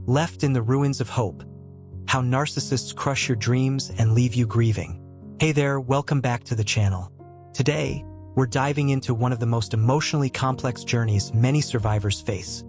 Left in the ruins of hope. How narcissists crush your dreams and leave you grieving. Hey there, welcome back to the channel. Today, we're diving into one of the most emotionally complex journeys many survivors face.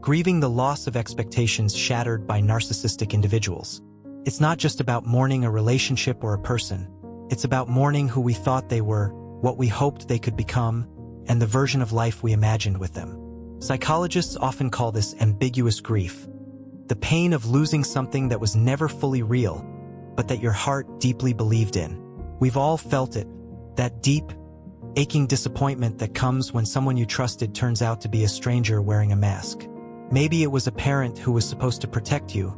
Grieving the loss of expectations shattered by narcissistic individuals. It's not just about mourning a relationship or a person. It's about mourning who we thought they were, what we hoped they could become, and the version of life we imagined with them. Psychologists often call this ambiguous grief. The pain of losing something that was never fully real, but that your heart deeply believed in. We've all felt it, that deep, aching disappointment that comes when someone you trusted turns out to be a stranger wearing a mask. Maybe it was a parent who was supposed to protect you,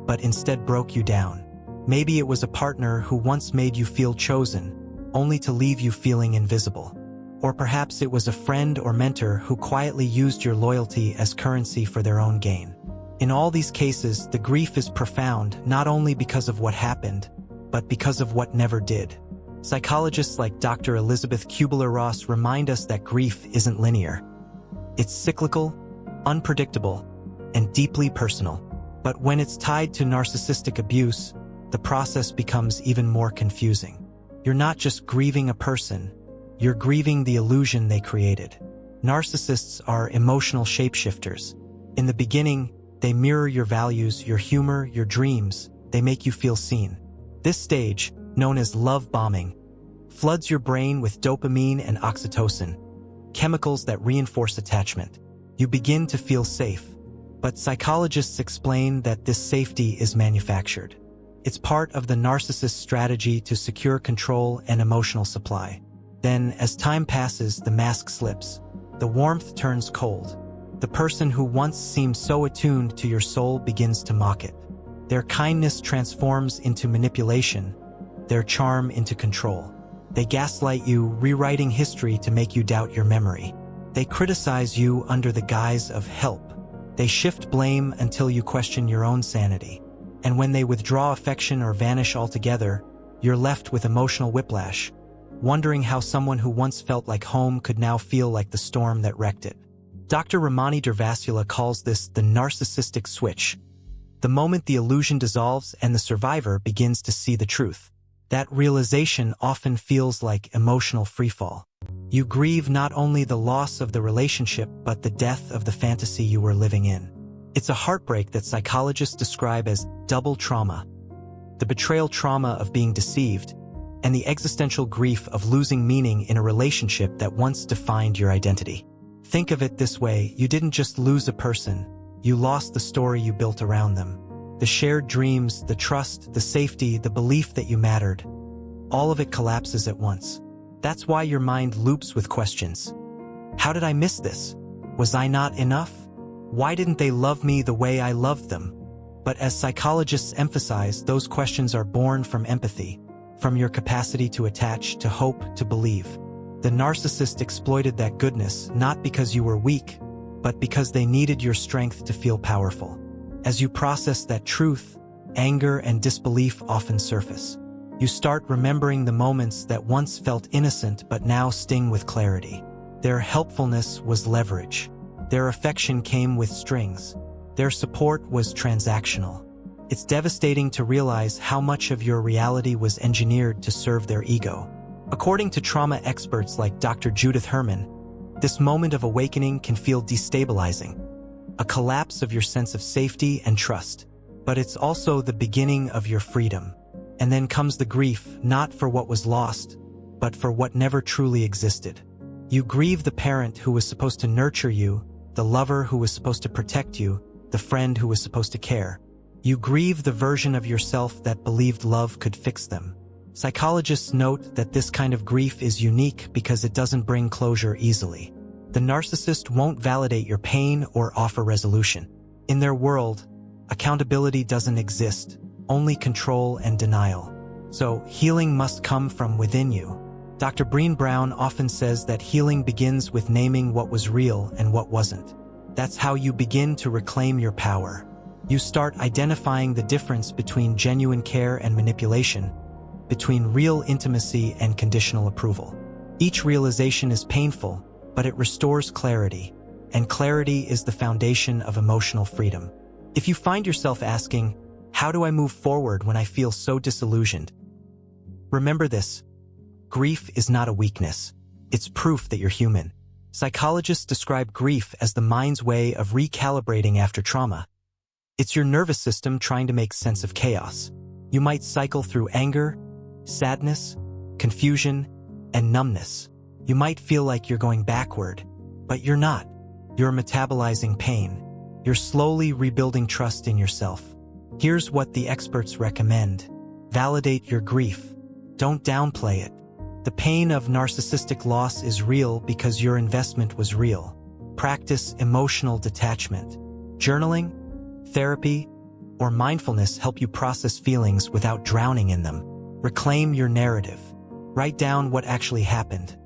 but instead broke you down. Maybe it was a partner who once made you feel chosen, only to leave you feeling invisible. Or perhaps it was a friend or mentor who quietly used your loyalty as currency for their own gain. In all these cases, the grief is profound not only because of what happened, but because of what never did. Psychologists like Dr. Elizabeth Kubler-Ross remind us that grief isn't linear. It's cyclical, unpredictable, and deeply personal. But when it's tied to narcissistic abuse, the process becomes even more confusing. You're not just grieving a person, you're grieving the illusion they created. Narcissists are emotional shapeshifters. In the beginning, they mirror your values, your humor, your dreams. They make you feel seen. This stage, known as love bombing, floods your brain with dopamine and oxytocin, chemicals that reinforce attachment. You begin to feel safe, but psychologists explain that this safety is manufactured. It's part of the narcissist's strategy to secure control and emotional supply. Then, as time passes, the mask slips. The warmth turns cold. The person who once seemed so attuned to your soul begins to mock it. Their kindness transforms into manipulation, their charm into control. They gaslight you, rewriting history to make you doubt your memory. They criticize you under the guise of help. They shift blame until you question your own sanity. And when they withdraw affection or vanish altogether, you're left with emotional whiplash, wondering how someone who once felt like home could now feel like the storm that wrecked it. Dr. Ramani Durvasula calls this the narcissistic switch, the moment the illusion dissolves and the survivor begins to see the truth. That realization often feels like emotional freefall. You grieve not only the loss of the relationship but the death of the fantasy you were living in. It's a heartbreak that psychologists describe as double trauma: the betrayal trauma of being deceived, and the existential grief of losing meaning in a relationship that once defined your identity. Think of it this way: you didn't just lose a person, you lost the story you built around them. The shared dreams, the trust, the safety, the belief that you mattered. All of it collapses at once. That's why your mind loops with questions. How did I miss this? Was I not enough? Why didn't they love me the way I loved them? But as psychologists emphasize, those questions are born from empathy, from your capacity to attach, to hope, to believe. The narcissist exploited that goodness, not because you were weak, but because they needed your strength to feel powerful. As you process that truth, anger and disbelief often surface. You start remembering the moments that once felt innocent but now sting with clarity. Their helpfulness was leverage. Their affection came with strings. Their support was transactional. It's devastating to realize how much of your reality was engineered to serve their ego. According to trauma experts like Dr. Judith Herman, this moment of awakening can feel destabilizing, a collapse of your sense of safety and trust. But it's also the beginning of your freedom. And then comes the grief, not for what was lost, but for what never truly existed. You grieve the parent who was supposed to nurture you, the lover who was supposed to protect you, the friend who was supposed to care. You grieve the version of yourself that believed love could fix them. Psychologists note that this kind of grief is unique because it doesn't bring closure easily. The narcissist won't validate your pain or offer resolution. In their world, accountability doesn't exist, only control and denial. So healing must come from within you. Dr. Brené Brown often says that healing begins with naming what was real and what wasn't. That's how you begin to reclaim your power. You start identifying the difference between genuine care and manipulation, between real intimacy and conditional approval. Each realization is painful, but it restores clarity, and clarity is the foundation of emotional freedom. If you find yourself asking, how do I move forward when I feel so disillusioned? Remember this: grief is not a weakness. It's proof that you're human. Psychologists describe grief as the mind's way of recalibrating after trauma. It's your nervous system trying to make sense of chaos. You might cycle through anger, sadness, confusion, and numbness. You might feel like you're going backward, but you're not. You're metabolizing pain. You're slowly rebuilding trust in yourself. Here's what the experts recommend. Validate your grief. Don't downplay it. The pain of narcissistic loss is real because your investment was real. Practice emotional detachment. Journaling, therapy, or mindfulness help you process feelings without drowning in them. Reclaim your narrative. Write down what actually happened.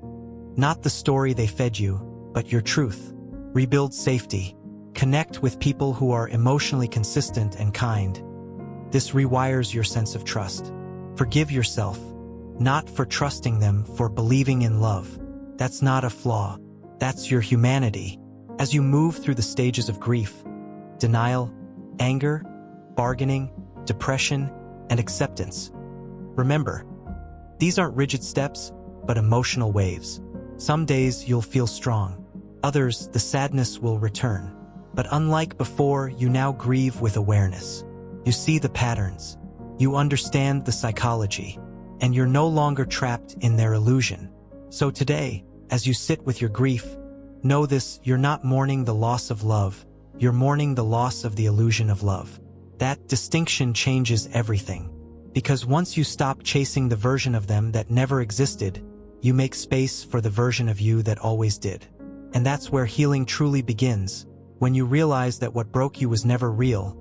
Not the story they fed you, but your truth. Rebuild safety. Connect with people who are emotionally consistent and kind. This rewires your sense of trust. Forgive yourself, not for trusting them, for believing in love. That's not a flaw. That's your humanity. As you move through the stages of grief, denial, anger, bargaining, depression, and acceptance, remember, these aren't rigid steps, but emotional waves. Some days you'll feel strong. Others, the sadness will return. But unlike before, you now grieve with awareness. You see the patterns. You understand the psychology. And you're no longer trapped in their illusion. So today, as you sit with your grief, know this: you're not mourning the loss of love. You're mourning the loss of the illusion of love. That distinction changes everything. Because once you stop chasing the version of them that never existed, you make space for the version of you that always did. And that's where healing truly begins, when you realize that what broke you was never real,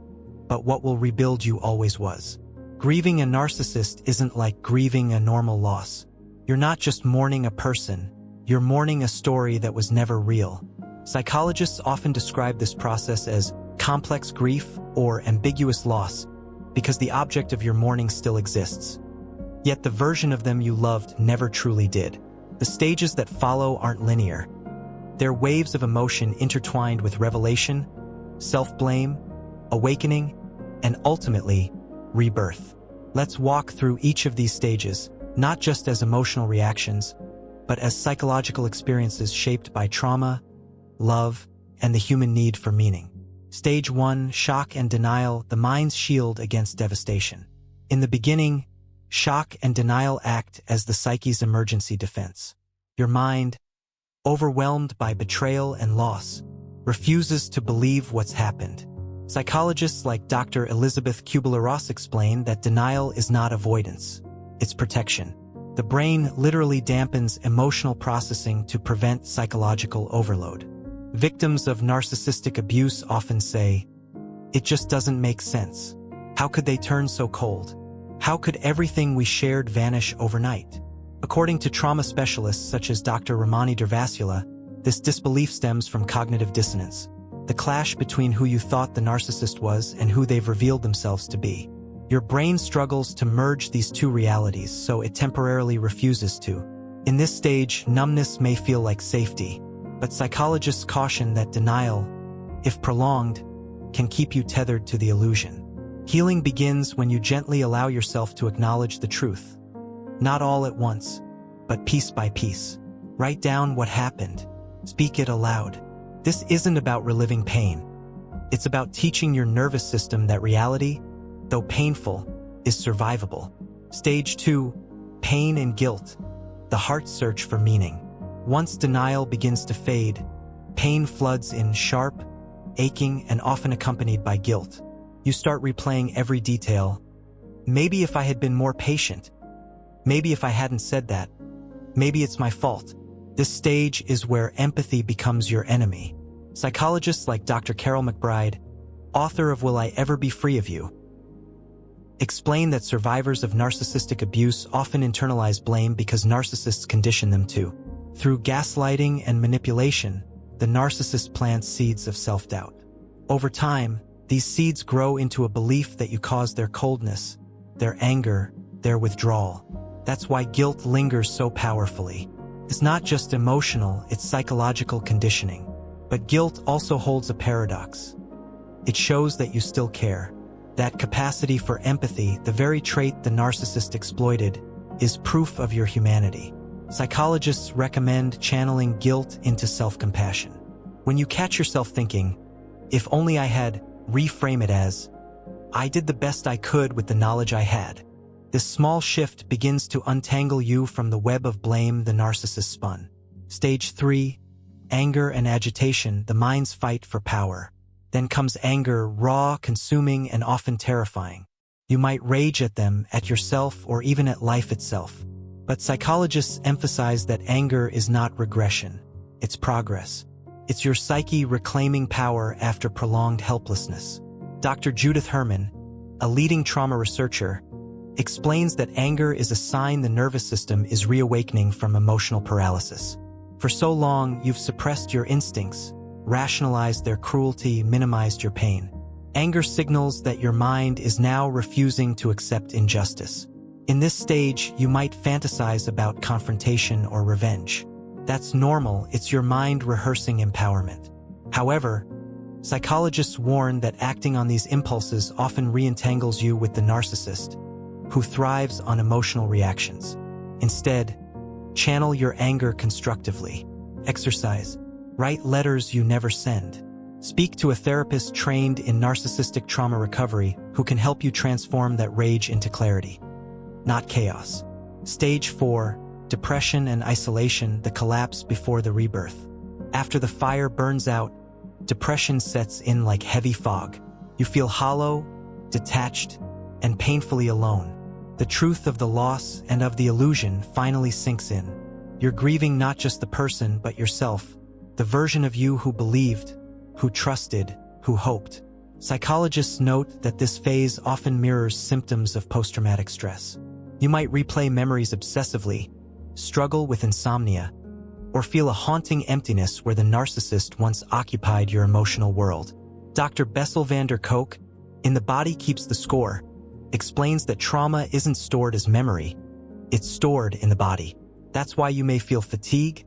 but what will rebuild you always was. Grieving a narcissist isn't like grieving a normal loss. You're not just mourning a person, you're mourning a story that was never real. Psychologists often describe this process as complex grief or ambiguous loss, because the object of your mourning still exists. Yet the version of them you loved never truly did. The stages that follow aren't linear. They're waves of emotion intertwined with revelation, self-blame, awakening, and ultimately, rebirth. Let's walk through each of these stages, not just as emotional reactions, but as psychological experiences shaped by trauma, love, and the human need for meaning. Stage 1, shock and denial, the mind's shield against devastation. In the beginning, shock and denial act as the psyche's emergency defense. Your mind, overwhelmed by betrayal and loss, refuses to believe what's happened. Psychologists like Dr. Elizabeth Kubler-Ross explain that denial is not avoidance, it's protection. The brain literally dampens emotional processing to prevent psychological overload. Victims of narcissistic abuse often say, "It just doesn't make sense. How could they turn so cold? How could everything we shared vanish overnight?" According to trauma specialists such as Dr. Ramani Durvasula, this disbelief stems from cognitive dissonance, the clash between who you thought the narcissist was and who they've revealed themselves to be. Your brain struggles to merge these two realities, so it temporarily refuses to. In this stage, numbness may feel like safety, but psychologists caution that denial, if prolonged, can keep you tethered to the illusion. Healing begins when you gently allow yourself to acknowledge the truth. Not all at once, but piece by piece. Write down what happened. Speak it aloud. This isn't about reliving pain. It's about teaching your nervous system that reality, though painful, is survivable. Stage 2, pain and guilt, the heart's search for meaning. Once denial begins to fade, pain floods in, sharp, aching, and often accompanied by guilt. You start replaying every detail. Maybe if I had been more patient. Maybe if I hadn't said that. Maybe it's my fault. This stage is where empathy becomes your enemy. Psychologists like Dr. Carol McBride, author of Will I Ever Be Free of You, explain that survivors of narcissistic abuse often internalize blame because narcissists condition them to. Through gaslighting and manipulation, the narcissist plants seeds of self-doubt. Over time, these seeds grow into a belief that you caused their coldness, their anger, their withdrawal. That's why guilt lingers so powerfully. It's not just emotional, it's psychological conditioning. But guilt also holds a paradox. It shows that you still care. That capacity for empathy, the very trait the narcissist exploited, is proof of your humanity. Psychologists recommend channeling guilt into self-compassion. When you catch yourself thinking, "If only I had," reframe it as, "I did the best I could with the knowledge I had." This small shift begins to untangle you from the web of blame the narcissist spun. Stage 3, anger and agitation, the mind's fight for power. Then comes anger, raw, consuming, and often terrifying. You might rage at them, at yourself, or even at life itself. But psychologists emphasize that anger is not regression. It's progress. It's your psyche reclaiming power after prolonged helplessness. Dr. Judith Herman, a leading trauma researcher, explains that anger is a sign the nervous system is reawakening from emotional paralysis. For so long, you've suppressed your instincts, rationalized their cruelty, minimized your pain. Anger signals that your mind is now refusing to accept injustice. In this stage, you might fantasize about confrontation or revenge. That's normal, it's your mind rehearsing empowerment. However, psychologists warn that acting on these impulses often re-entangles you with the narcissist, who thrives on emotional reactions. Instead, channel your anger constructively. Exercise. Write letters you never send. Speak to a therapist trained in narcissistic trauma recovery who can help you transform that rage into clarity, not chaos. Stage 4, depression and isolation, the collapse before the rebirth. After the fire burns out, depression sets in like heavy fog. You feel hollow, detached, and painfully alone. The truth of the loss and of the illusion finally sinks in. You're grieving not just the person but yourself, the version of you who believed, who trusted, who hoped. Psychologists note that this phase often mirrors symptoms of post-traumatic stress. You might replay memories obsessively, struggle with insomnia, or feel a haunting emptiness where the narcissist once occupied your emotional world. Dr. Bessel van der Kolk, in The Body Keeps the Score, explains that trauma isn't stored as memory, it's stored in the body. That's why you may feel fatigue,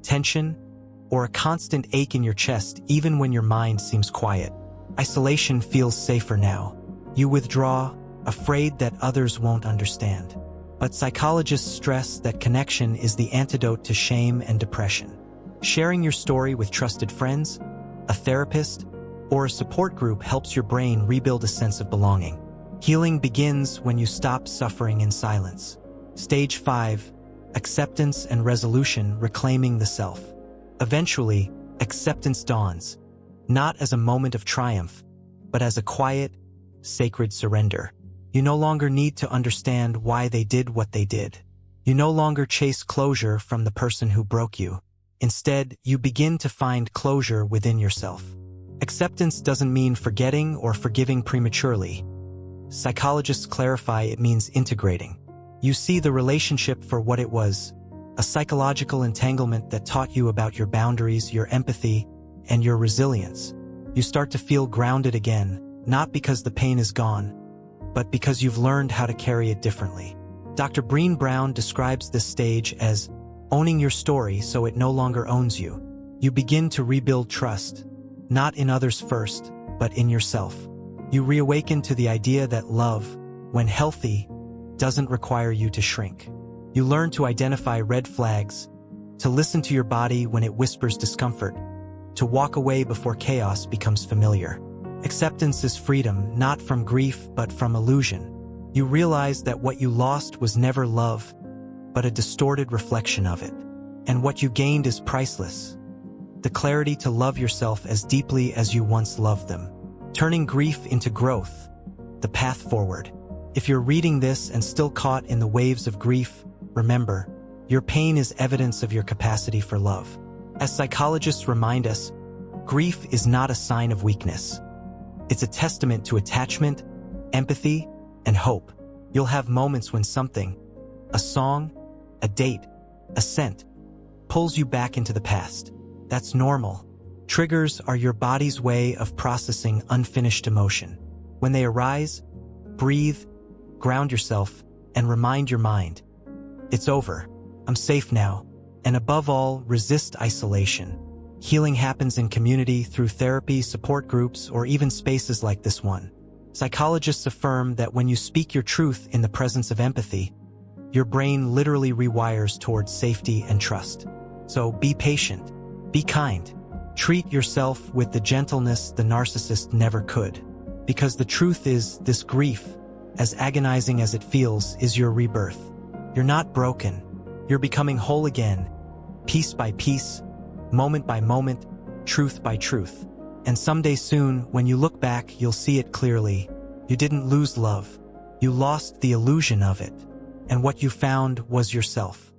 tension, or a constant ache in your chest even when your mind seems quiet. Isolation feels safer now. You withdraw, afraid that others won't understand. But psychologists stress that connection is the antidote to shame and depression. Sharing your story with trusted friends, a therapist, or a support group helps your brain rebuild a sense of belonging. Healing begins when you stop suffering in silence. Stage 5, acceptance and resolution, reclaiming the self. Eventually, acceptance dawns, not as a moment of triumph, but as a quiet, sacred surrender. You no longer need to understand why they did what they did. You no longer chase closure from the person who broke you. Instead, you begin to find closure within yourself. Acceptance doesn't mean forgetting or forgiving prematurely. Psychologists clarify it means integrating. You see the relationship for what it was, a psychological entanglement that taught you about your boundaries, your empathy, and your resilience. You start to feel grounded again, not because the pain is gone, but because you've learned how to carry it differently. Dr. Brené Brown describes this stage as owning your story so it no longer owns you. You begin to rebuild trust, not in others first, but in yourself. You reawaken to the idea that love, when healthy, doesn't require you to shrink. You learn to identify red flags, to listen to your body when it whispers discomfort, to walk away before chaos becomes familiar. Acceptance is freedom, not from grief, but from illusion. You realize that what you lost was never love, but a distorted reflection of it. And what you gained is priceless. The clarity to love yourself as deeply as you once loved them. Turning grief into growth, the path forward. If you're reading this and still caught in the waves of grief, remember, your pain is evidence of your capacity for love. As psychologists remind us, grief is not a sign of weakness. It's a testament to attachment, empathy, and hope. You'll have moments when something, a song, a date, a scent, pulls you back into the past. That's normal. Triggers are your body's way of processing unfinished emotion. When they arise, breathe, ground yourself, and remind your mind, it's over. I'm safe now. And above all, resist isolation. Healing happens in community through therapy, support groups, or even spaces like this one. Psychologists affirm that when you speak your truth in the presence of empathy, your brain literally rewires towards safety and trust. So be patient, be kind, treat yourself with the gentleness the narcissist never could. Because the truth is, this grief, as agonizing as it feels, is your rebirth. You're not broken. You're becoming whole again, piece by piece, moment by moment, truth by truth. And someday soon, when you look back, you'll see it clearly. You didn't lose love. You lost the illusion of it. And what you found was yourself.